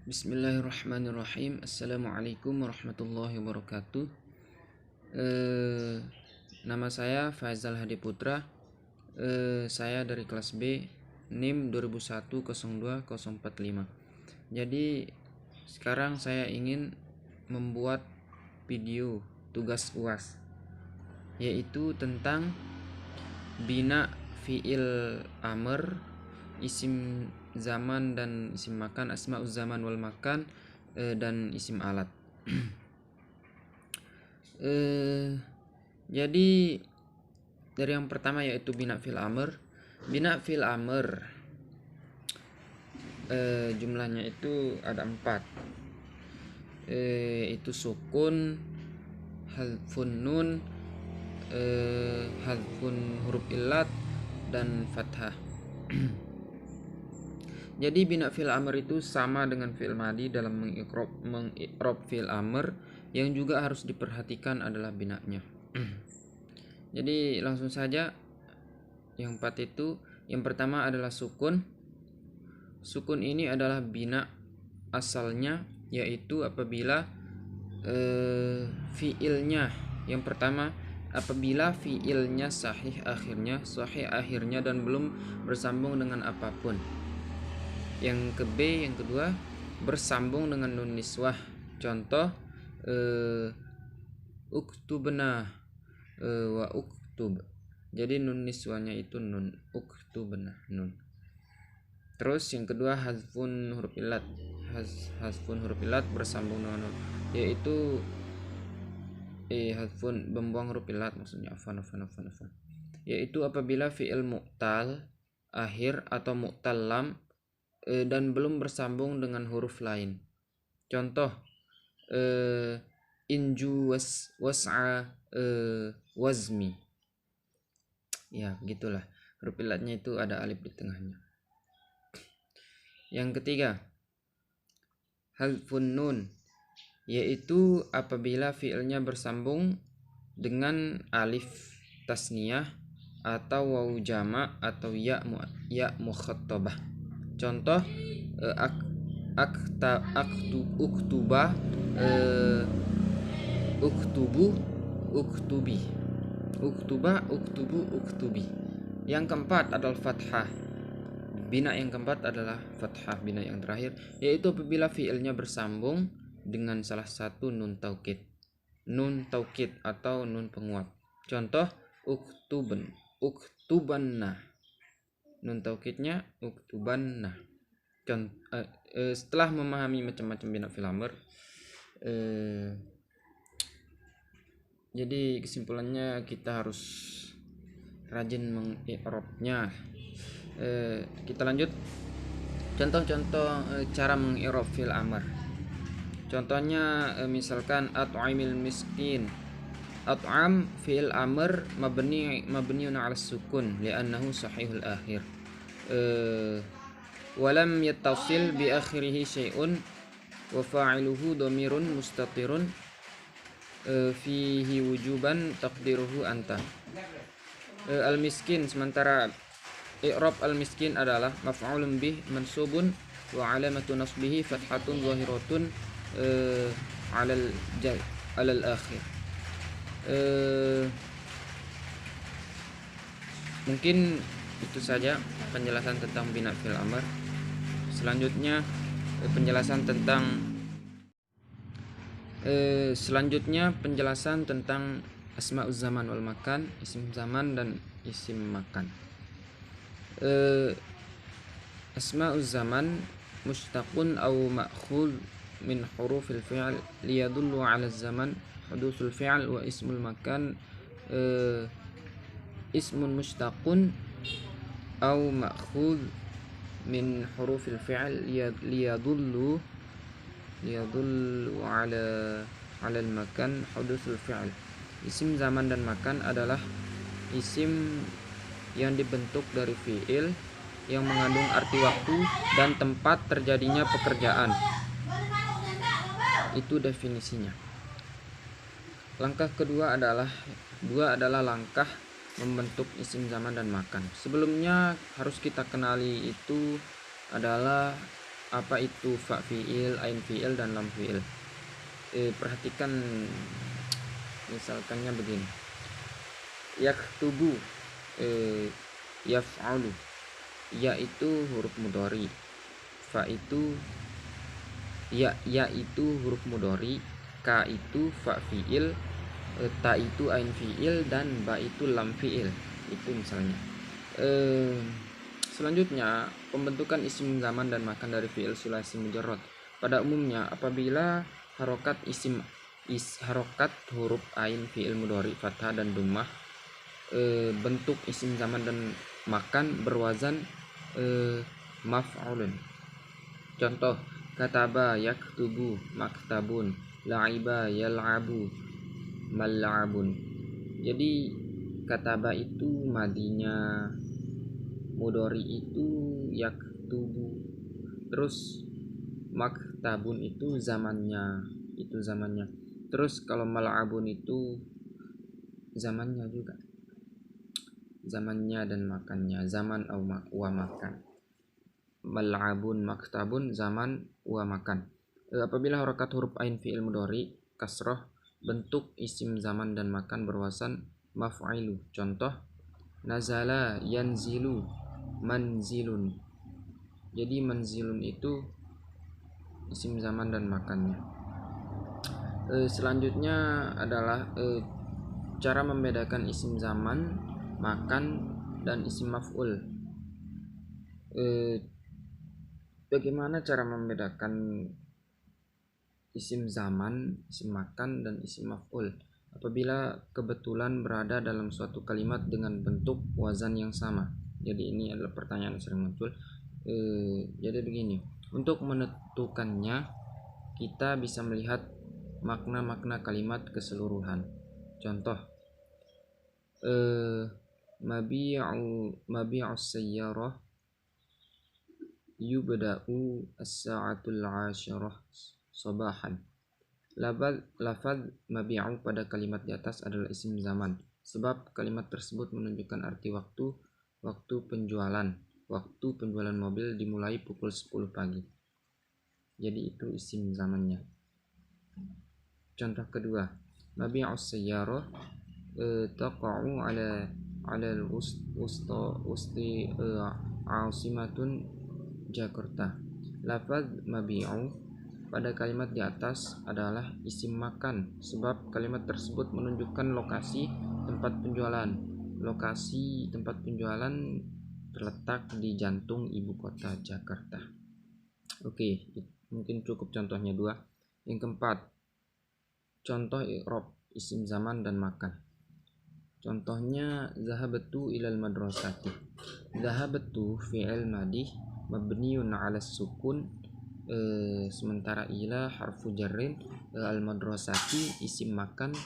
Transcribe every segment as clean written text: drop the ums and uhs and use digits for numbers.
Bismillahirrahmanirrahim. Assalamualaikum warahmatullahi wabarakatuh. Nama saya Faizal Hadi Putra. Saya dari kelas B, NIM 2001020045. Jadi sekarang saya ingin membuat video tugas UAS, yaitu tentang bina fi'il amr, isim zaman dan isim makan, asma'uz zaman wal makan, dan isim alat. Jadi dari yang pertama yaitu bina fi'il amr. Bina fi'il amr jumlahnya itu ada 4, itu sukun, hadfun nun, hadfun huruf illat, dan fathah. Jadi bina fi'il amr itu sama dengan fi'il madi dalam mengi'rab fi'il amr. Yang juga harus diperhatikan adalah binanya. Jadi langsung saja, yang 4 itu, yang pertama adalah sukun. Sukun ini adalah bina asalnya, yaitu apabila fi'ilnya, yang pertama apabila fi'ilnya sahih akhirnya dan belum bersambung dengan apapun. Yang kedua bersambung dengan nun niswah. Contoh uktubna wa uktub. Jadi nun niswahnya itu nun, uktubna nun. Terus yang kedua hazfun huruf illat. Hazfun huruf illat bersambung dengan nun, yaitu hazfun membuang huruf illat, maksudnya afan. Yaitu apabila fi'il mu'tal akhir atau mu'tal lam dan belum bersambung dengan huruf lain. Contoh inju was'a wazmi. Ya, begitulah. Huruf illatnya itu ada alif di tengahnya. Yang ketiga, hadfun nun, yaitu apabila fi'ilnya bersambung dengan alif tasniyah atau waw jama' atau ya mukhattabah. Contoh uktuba, uktubu, uktubi. Uktuba, uktubu, uktubi. Yang keempat adalah fathah. Bina yang keempat adalah fathah, bina yang terakhir, yaitu apabila fi'ilnya bersambung dengan salah satu nun taukid atau nun penguat. Contoh uktubanna, nun taukidnya uktubanna. Setelah memahami macam-macam bina fi'il amr, jadi kesimpulannya kita harus rajin mengi'rabnya. Kita lanjut contoh-contoh cara mengi'rab fi'il amr. Contohnya misalkan at'amil miskin. At'am fi'il amr mabniun 'ala sukun li'annahu sahihul akhir. Walam yattasil bi akhirihi syai'un wa fa'iluhu dhamirun mustatirun fihi wujuban taqdiruhu anta. Al-miskin, sementara i'rab al-miskin adalah maf'ulun bih mansubun wa 'alamatu nasbihi fathatun zahiratun 'alal akhir. Mungkin itu saja penjelasan tentang bina fi'il amr. Selanjutnya penjelasan tentang asma'uz zaman wal makan, isim zaman dan isim makan. Asma'uz zaman mushtaqun aw ma'khudh min hurufil fi'l liyadullu 'ala zaman hudusul fi'l, wa ismul makan ismun mushtaqun aw ma'khudh min hurufil fi'l liyadullu 'ala al-makan hudusul fi'l. Isim zaman dan makan adalah isim yang dibentuk dari fi'il yang mengandung arti waktu dan tempat terjadinya pekerjaan. Itu definisinya. Langkah kedua adalah langkah membentuk isim zaman dan makan. Sebelumnya harus kita kenali itu adalah apa itu fa fi'il, ain fi'il, dan lam fi'il. Perhatikan misalkannya begini. Yaktubu, yaf'alu. Ya itu huruf mudhari, fa itu ya itu huruf mudhari, ka itu fa fi'il, ta itu ain fi'il, dan ba itu lam fi'il. Itu misalnya. Selanjutnya, pembentukan isim zaman dan makan dari fi'il sulasi mujarrad. Pada umumnya apabila harokat harokat huruf ain fi'il mudhari fathah dan dhammah, bentuk isim zaman dan makan berwazan maf'ulun. Contoh, kataba yaktubu maktabun, la'iba yal'abu mal'abun. Jadi kataba itu madinya, mudhari itu yaktubu, terus maktabun itu zamannya, terus kalau mal'abun itu zamannya juga, zamannya dan makannya, zaman wa makan. Mal'abun maktabun zaman wa makan. Apabila harakat huruf ain fi'il mudhari kasroh, bentuk isim zaman dan makan berwazan maf'ilu. Contoh, nazala yanzilu manzilun. Jadi manzilun itu isim zaman dan makannya. Selanjutnya adalah cara membedakan isim zaman, makan, dan isim maf'ul. Bagaimana cara membedakan isim zaman, isim makan, dan isim maf'ul apabila kebetulan berada dalam suatu kalimat dengan bentuk wazan yang sama? Jadi ini adalah pertanyaan yang sering muncul. Jadi begini, untuk menentukannya kita bisa melihat makna-makna kalimat keseluruhan. Contoh, mabi'us sayyarah yubda'u as-sa'atul 'ashirah sabahan. Lafaz mabi'u pada kalimat di atas adalah isim zaman, sebab kalimat tersebut menunjukkan arti waktu penjualan. Waktu penjualan mobil dimulai pukul 10 pagi. Jadi itu isim zamannya. Contoh kedua, mabi'us sayyarah taqa'u ala al-usti asimatun Jakarta. Lafaz mabi'u pada kalimat di atas adalah isim makan, sebab kalimat tersebut menunjukkan lokasi tempat penjualan. Lokasi tempat penjualan terletak di jantung ibu kota Jakarta. Oke, mungkin cukup contohnya 2. Yang keempat, contoh i'rab isim zaman dan makan. Contohnya, zahabtu ilal madrasati. Zahabtu fi'il madih mabniun 'ala sukun, sementara ila harfu jarrin, al madrasati isim makan.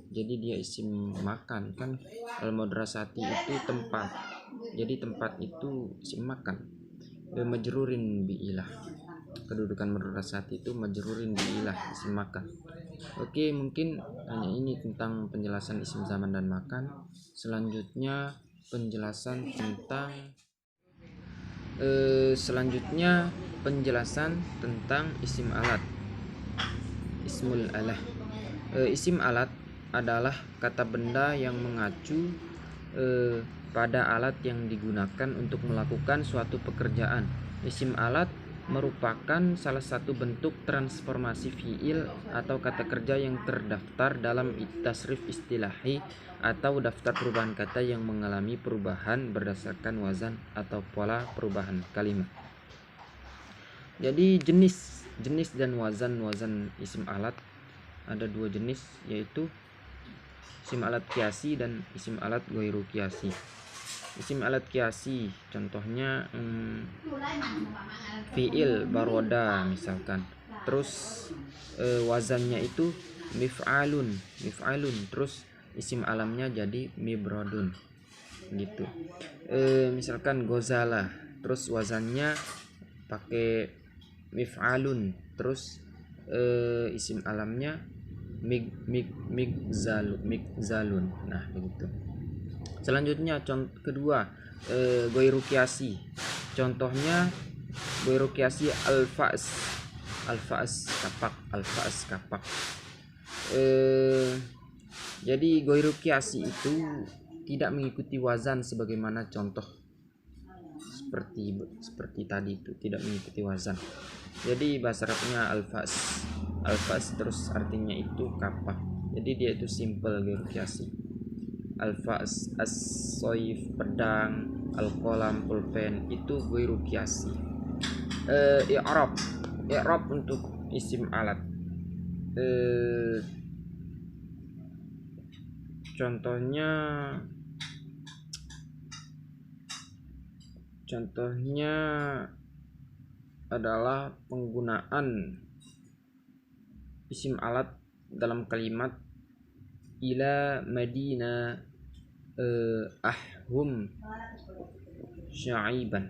Jadi dia isim makan kan, al madrasati itu tempat, jadi tempat itu isim makan. Majrurin bi ilah, kedudukan madrasati itu majrurin bi ilah, isim makan. Oke, mungkin hanya ini tentang penjelasan isim zaman dan makan. Selanjutnya penjelasan tentang isim alat, ismul alah. Isim alat adalah kata benda yang mengacu pada alat yang digunakan untuk melakukan suatu pekerjaan. Isim alat merupakan salah satu bentuk transformasi fiil atau kata kerja yang terdaftar dalam tasrif istilahi atau daftar perubahan kata yang mengalami perubahan berdasarkan wazan atau pola perubahan kalimat. Jadi jenis dan wazan isim alat ada 2 jenis, yaitu isim alat kiasi dan isim alat ghairu kiasi. Isim alat kiasi contohnya fi'il baroda misalkan, terus wazannya itu mif'alun, terus isim alamnya jadi mibrodun gitu. Misalkan gozala, terus wazannya pakai mif'alun, terus isim alamnya migzalun. Nah begitu. Selanjutnya contoh kedua, ghairu kiasi. Contohnya Ghairu kiasi al-fa's kapak. Jadi ghairu kiasi itu tidak mengikuti wazan sebagaimana contoh seperti tadi itu, tidak mengikuti wazan. Jadi bahasa Arabnya al-fa's terus artinya itu kapak. Jadi dia itu simple ghairu kiasi. Al-fa's, as-sayf pedang, al-qalam pulpen itu ghairu kiasi. I'rab untuk isim alat. Contohnya adalah penggunaan isim alat dalam kalimat ila Madinah ahhum syaiban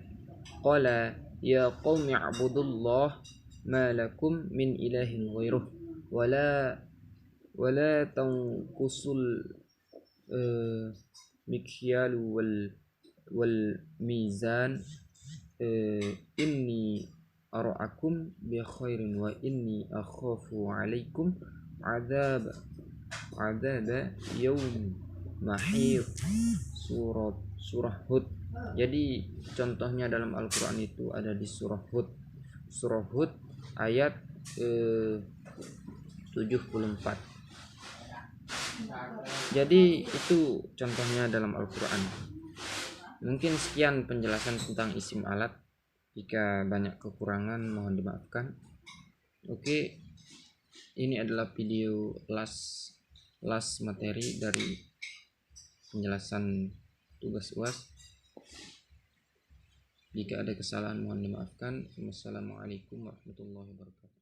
qala ya qaumi i'budullah ma lakum min ilahin ghairuh wala tanqusul mikyal wal mizan inni ara'akum bi khairin wa inni akhafu 'alaikum adzab yaum mahir. Surah Hud. Jadi contohnya dalam Al-Quran itu ada di surah Hud ayat 74. Jadi itu contohnya dalam Al-Quran. Mungkin sekian penjelasan tentang isim alat. Jika banyak kekurangan mohon dimaafkan. Oke, ini adalah video last materi dari penjelasan tugas UAS. Jika ada kesalahan mohon dimaafkan. Wassalamualaikum warahmatullahi wabarakatuh.